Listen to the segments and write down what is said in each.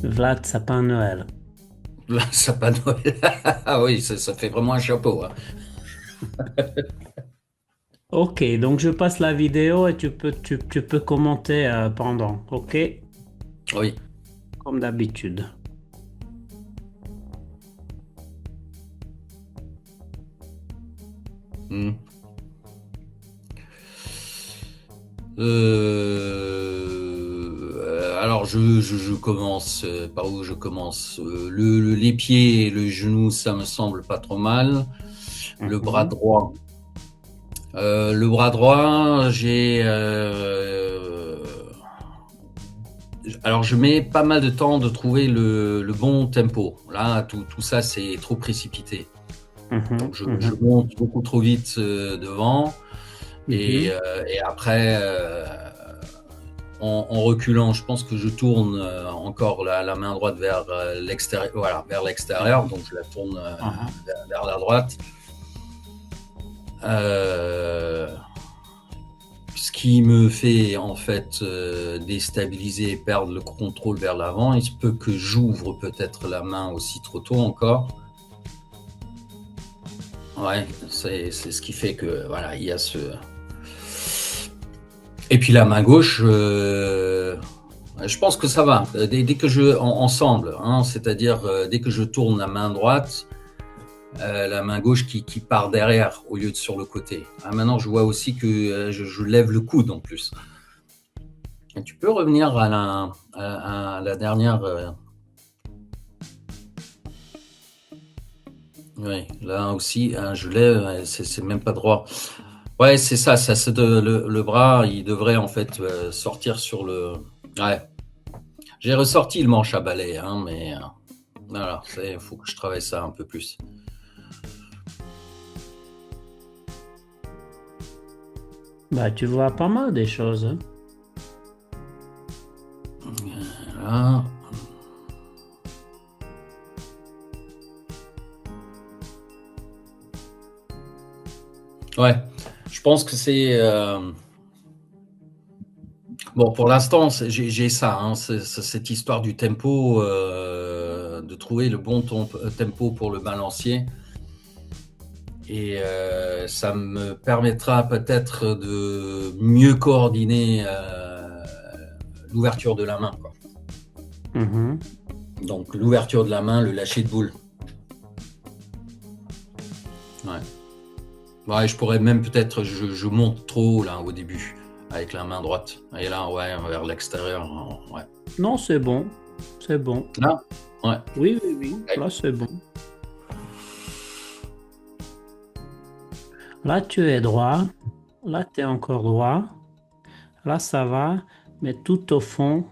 Vlad Sapin Noël. Là, sapin de Noël. Ah oui, ça fait vraiment un chapeau, hein. Ok, donc je passe la vidéo et tu peux commenter pendant, ok? Oui. Comme d'habitude. Hmm. Alors, je commence par où je commence. Les pieds et le genou, ça me semble pas trop mal. Le bras Mhm, droit. Le bras droit, alors, je mets pas mal de temps de trouver le bon tempo. Là, tout ça, c'est trop précipité. mhm, Donc, je mhm, monte beaucoup trop vite devant. Et, mhm. euh, et après, en reculant, je pense que je tourne encore la main droite vers l'extérieur. Voilà, vers l'extérieur. Mhm, Donc, je la tourne mhm. vers la droite. Euh, Ce qui me fait en fait déstabiliser et perdre le contrôle vers l'avant. Il se peut que j'ouvre peut-être la main aussi trop tôt encore. Ouais, c'est ce qui fait que voilà, il y a ce. Et puis la main gauche, je pense que ça va. Dès que ensemble, hein, c'est-à-dire dès que je tourne la main droite, la main gauche qui part derrière au lieu de sur le côté. Ah, maintenant, je vois aussi que je lève le coude en plus. Et tu peux revenir à la dernière. Oui, là aussi, un gelé, ouais, c'est même pas droit. Ouais, c'est ça, le bras, il devrait en fait sortir sur le. Ouais, j'ai ressorti le manche à balai, hein, mais voilà, il faut que je travaille ça un peu plus. Bah, tu vois pas mal des choses, hein. Voilà. Ouais, je pense que c'est bon pour l'instant, j'ai ça, hein, cette histoire du tempo, de trouver le bon tempo pour le balancier. Et ça me permettra peut-être de mieux coordonner l'ouverture de la main, quoi. Mhm. Donc l'ouverture de la main, le lâcher de boule. Ouais. Ouais, je pourrais même peut-être, je monte trop là au début avec la main droite. Et là, ouais, vers l'extérieur. Ouais. Non, c'est bon. C'est bon. Là, ouais. Oui, oui, oui. Ouais. Là, c'est bon. Là, tu es droit. Là, tu es encore droit. Là, ça va. Mais tout au fond,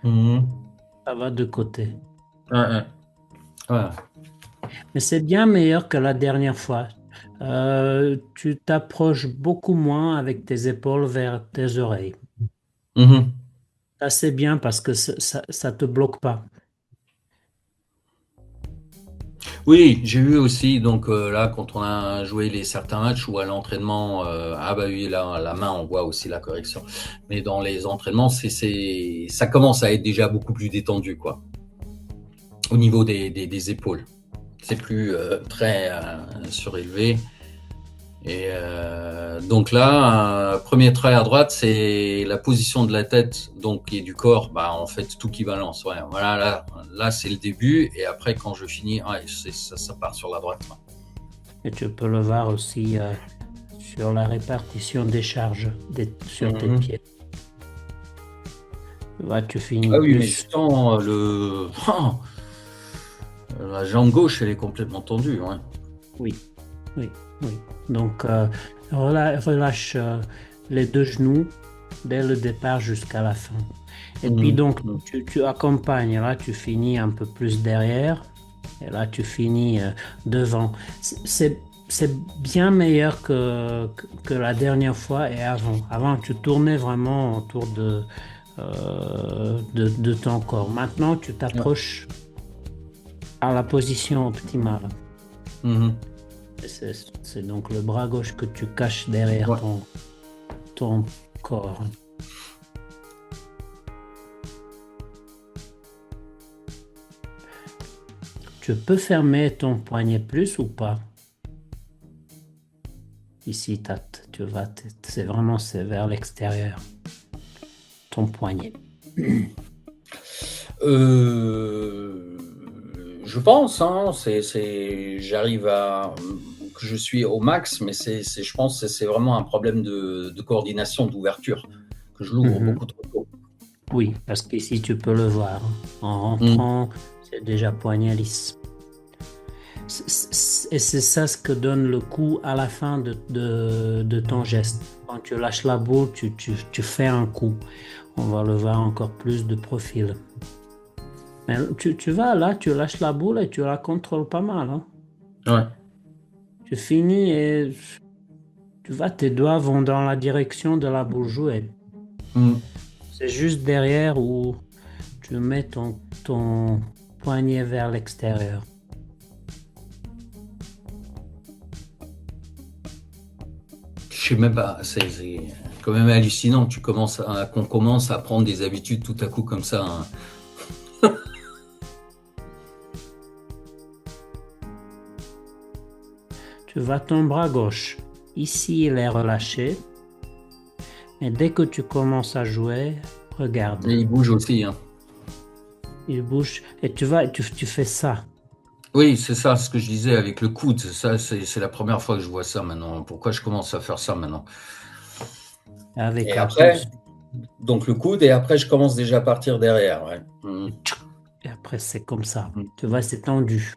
Mhm. ça va de côté. Ouais, ouais. Ouais. Mais c'est bien meilleur que la dernière fois. Tu t'approches beaucoup moins avec tes épaules vers tes oreilles. Mhm. Ça, c'est bien parce que ça te bloque pas. Oui, j'ai vu aussi, donc là, quand on a joué les certains matchs ou à l'entraînement, ah bah oui, là, la main, on voit aussi la correction. Mais dans les entraînements, ça commence à être déjà beaucoup plus détendu, quoi, au niveau des épaules. C'est plus très surélevé. Et donc là, premier trait à droite, c'est la position de la tête donc et du corps, bah en fait tout qui balance. Ouais, voilà, là c'est le début et après quand je finis, ouais, ça part sur la droite. Ouais. Et tu peux le voir aussi sur la répartition des charges sur tes Mhm. pieds. Là, tu finis Ah oui, mais je plus. sens la jambe gauche, elle est complètement tendue. Ouais. Oui, oui, oui. Donc, relâche les deux genoux dès le départ jusqu'à la fin. Et puis, Mhm. donc, Mhm. tu accompagnes. Là, tu finis un peu plus derrière. Et là, tu finis devant. C'est bien meilleur que la dernière fois et avant. Avant, tu tournais vraiment autour de ton corps. Maintenant, tu Ouais. t'approches à la position optimale. Mhm. Et c'est donc le bras gauche que tu caches derrière Ouais. ton corps. Tu peux fermer ton poignet plus ou pas? Ici, tu vas, c'est vers l'extérieur, ton poignet. Euh, je pense, hein, j'arrive à, que je suis au max, mais je pense que c'est vraiment un problème de coordination, d'ouverture, que je l'ouvre Mhm. beaucoup trop tôt. Oui, parce qu'ici, tu peux le voir. En Mm. rentrant, c'est déjà poignet lisse. Et c'est ça ce que donne le coup à la fin de ton geste. Quand tu lâches la boule, tu fais un coup. On va le voir encore plus de profil. Mais tu vas là, tu lâches la boule et tu la contrôles pas mal, hein. Ouais. Tu finis et tu vois, tes doigts vont dans la direction de la boule jouée. Mm. C'est juste derrière où tu mets ton poignet vers l'extérieur. Je sais même pas, c'est quand même hallucinant. Qu'on commence à prendre des habitudes tout à coup comme ça, hein. Tu vas ton bras gauche. Ici, il est relâché. Et dès que tu commences à jouer, regarde. Et il bouge aussi, hein. Il bouge. Et tu fais ça. Oui, c'est ça ce que je disais avec le coude. C'est la première fois que je vois ça maintenant. Pourquoi je commence à faire ça maintenant? Avec Et après, attention. donc le coude, et après je commence déjà à partir derrière. Ouais. Mm. Et tchac. Et après, c'est comme ça. Mm. Tu vois, c'est tendu.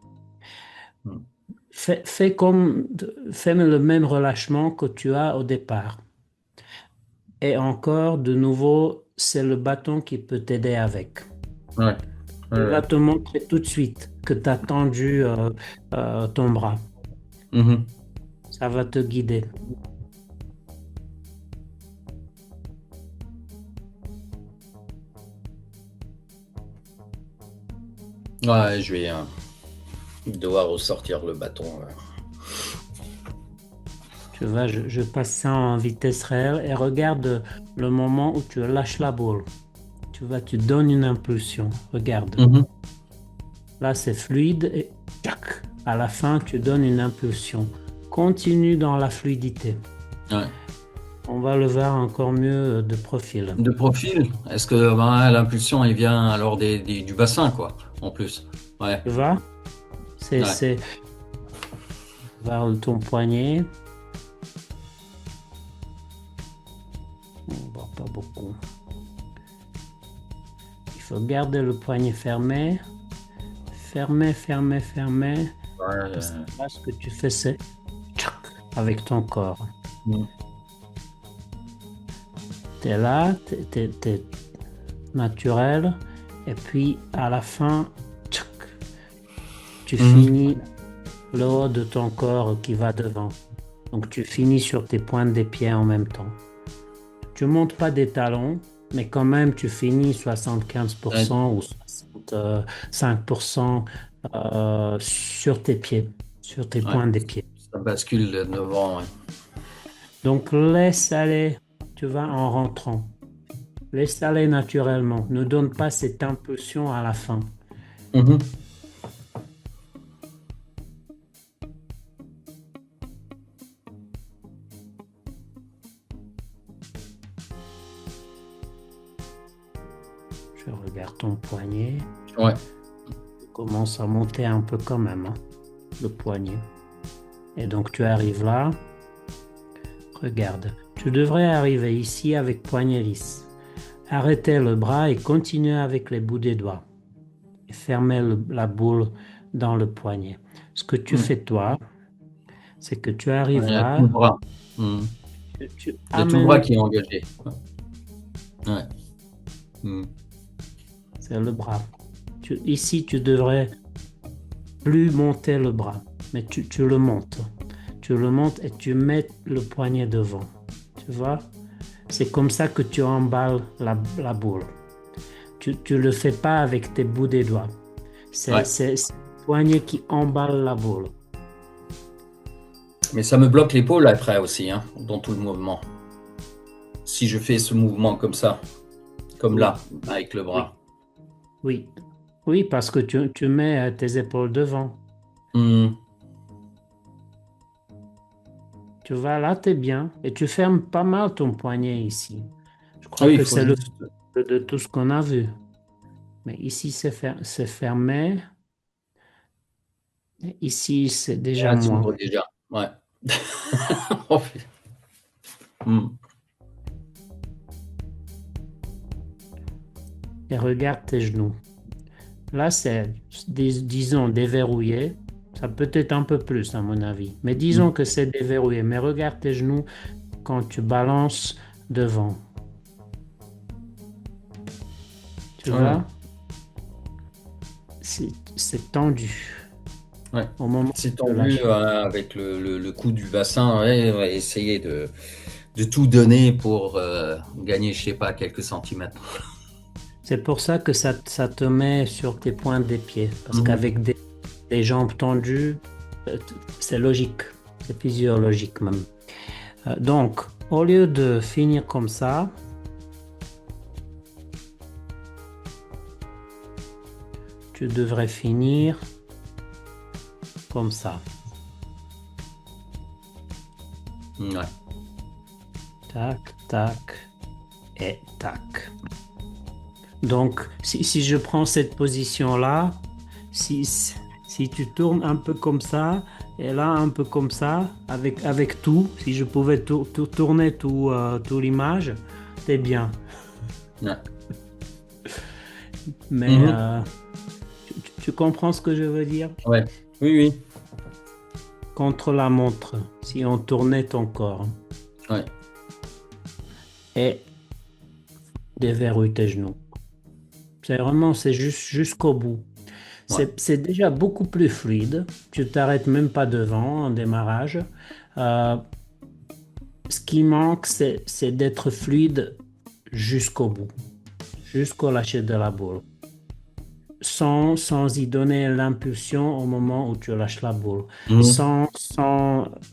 Mm. Fais le même relâchement que tu as au départ. Et encore, de nouveau, c'est le bâton qui peut t'aider avec. Ouais. Ouais, Il va ouais. te montrer tout de suite que tu as tendu ton bras. Mhm. Ça va te guider. Ouais, je vais devoir ressortir le bâton. Tu vois, je passe ça en vitesse réelle et regarde le moment où tu lâches la boule. Tu vois, tu donnes une impulsion. Regarde. Mhm. Là, c'est fluide et tchac, à la fin, tu donnes une impulsion. Continue dans la fluidité. Ouais. On va le voir encore mieux de profil. De profil, est-ce que ben, l'impulsion elle vient alors du bassin, quoi, en plus? Ouais, Tu vois? ouais. C'est vers ton poignet. On voit pas beaucoup. Il faut garder le poignet fermé. Fermé, fermé, fermé. Ouais, Là, ce que tu fais, c'est tchac avec ton corps. mm. Tu es là, t'es naturel. Et puis, à la fin, tchac, tu Mhm. finis le haut de ton corps qui va devant. Donc, tu finis sur tes pointes des pieds en même temps. Tu montes pas des talons, mais quand même, tu finis Ouais, 75% ou 65% sur tes pieds, sur tes ouais. pointes des pieds. Ça bascule devant. Ouais. Donc, laisse aller, tu vas en rentrant. Laisse aller naturellement. Ne donne pas cette impulsion à la fin. Mhm. Je regarde ton poignet. Ouais. Tu commences à monter un peu quand même, hein, le poignet. Et donc, tu arrives là. Regarde. Tu devrais arriver ici avec poignet lisse. Arrêtez le bras et continuez avec les bouts des doigts. Et fermez la boule dans le poignet. Ce que tu Mm. fais toi, c'est que tu Ouais, il arrives y a tout le là, bras. Mm. tu Il y a tout le bras amènes, qui est engagé. Ouais. Mm. c'est le bras. Ici, tu devrais plus monter le bras, mais tu le montes. Tu le montes et tu mets le poignet devant. Tu vois? C'est comme ça que tu emballes la boule. Tu le fais pas avec tes bouts des doigts. Ouais. C'est le poignet qui emballe la boule. Mais ça me bloque l'épaule après aussi, hein, dans tout le mouvement. Si je fais ce mouvement comme ça, comme Oui, là, avec le oui, bras. oui. Oui, parce que tu mets tes épaules devant. Hmm. Tu vas là, t'es bien. Et tu fermes pas mal ton poignet ici. Je Ah crois oui, il que faut c'est le juste. de tout ce qu'on a vu. Mais ici, c'est fermé. Et ici, c'est déjà Ah, tu moins. m'ouvres déjà. Ouais. Hmm. Et regarde tes genoux. Là, c'est, disons, déverrouillé. Ça peut être un peu plus, à mon avis. Mais disons Hmm. que c'est déverrouillé. Mais regarde tes genoux quand tu balances devant. Tu Ouais, ouais. vois, c'est c'est tendu Ouais. au moment C'est de tendu lâcher. avec le coup du bassin. Ouais, ouais, essayer de tout donner pour gagner, je sais pas, quelques centimètres. C'est pour ça que ça te met sur tes pointes des pieds. Parce Mhm. qu'avec des jambes tendues, c'est logique. C'est physiologique même. Donc, au lieu de finir comme ça, tu devrais finir comme ça. Ouais. Tac, tac et tac. Donc, si je prends cette position-là, si tu tournes un peu comme ça, et là un peu comme ça, avec tout, si je pouvais tourner tout l'image, c'est bien. Ouais. Mais Mhm. tu comprends ce que je veux dire? Ouais. Oui, oui. Contre la montre, si on tournait ton corps Ouais. et déverrouille tes genoux. C'est juste jusqu'au bout. Ouais. C'est déjà beaucoup plus fluide. Tu t'arrêtes même pas devant en démarrage. Euh, Ce qui manque, c'est d'être fluide jusqu'au bout, jusqu'au lâcher de la boule, sans y donner l'impulsion au moment où tu lâches la boule, Mhm.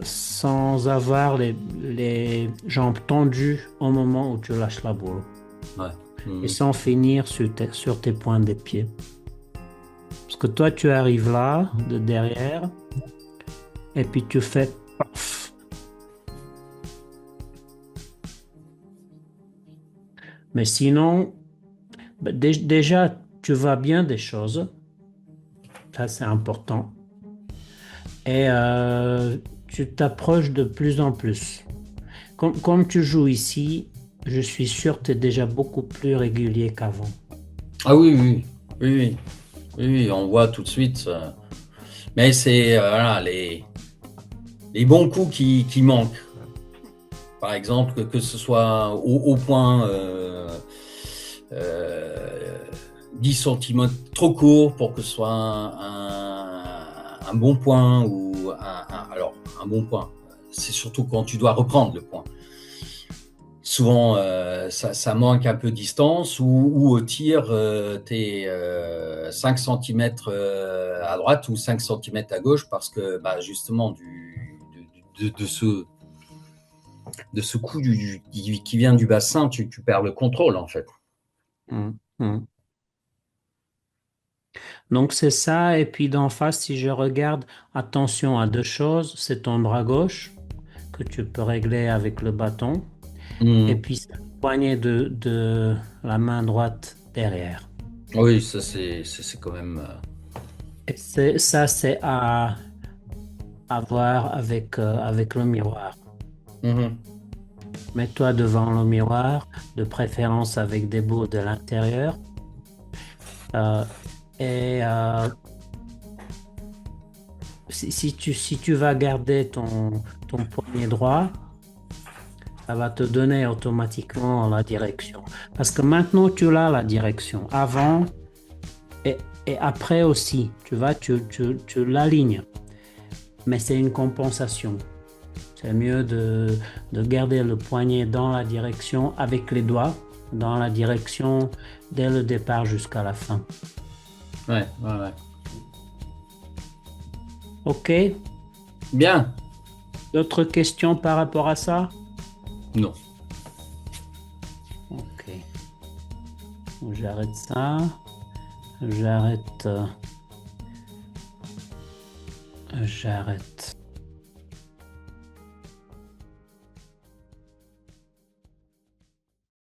sans avoir les jambes tendues au moment où tu lâches la boule, Ouais. et Mhm. sans finir sur tes pointes des pieds. Parce que toi, tu arrives là, de derrière, et puis tu fais paf. Mais sinon, bah, déjà, tu vas bien des choses. Ça, c'est important. Et tu t'approches de plus en plus. Comme tu joues ici, je suis sûr que tu es déjà beaucoup plus régulier qu'avant. Ah oui, oui. Oui, oui. Oui, oui, on voit tout de suite. Mais c'est voilà, les bons coups qui manquent. Par exemple, que ce soit au point euh, 10 cm trop court pour que ce soit un bon point ou alors un bon point. C'est surtout quand tu dois reprendre le point. Souvent, ça manque un peu de distance ou au tir, tu es 5 cm à droite ou 5 cm à gauche parce que bah, justement de ce coup qui vient du bassin, tu perds le contrôle en fait. Mm, mm. Donc c'est ça. Et puis d'en face, si je regarde, attention à deux choses. C'est ton bras gauche que tu peux régler avec le bâton. Et Mmh. puis c'est le poignet de la main droite derrière. Oui, ça c'est quand même. Et ça, c'est à voir avec le miroir. Mhm. Mets-toi devant le miroir, de préférence avec des bouts de l'intérieur. Euh, et si tu vas garder ton poignet droit, ça va te donner automatiquement la direction. Parce que maintenant, tu as la direction. Avant et après aussi, tu vois, tu l'alignes. Mais c'est une compensation. C'est mieux de garder le poignet dans la direction avec les doigts, dans la direction dès le départ jusqu'à la fin. Ouais, ouais, ouais. OK? Bien. D'autres questions par rapport à ça? Non. OK. Donc, j'arrête ça. J'arrête. J'arrête.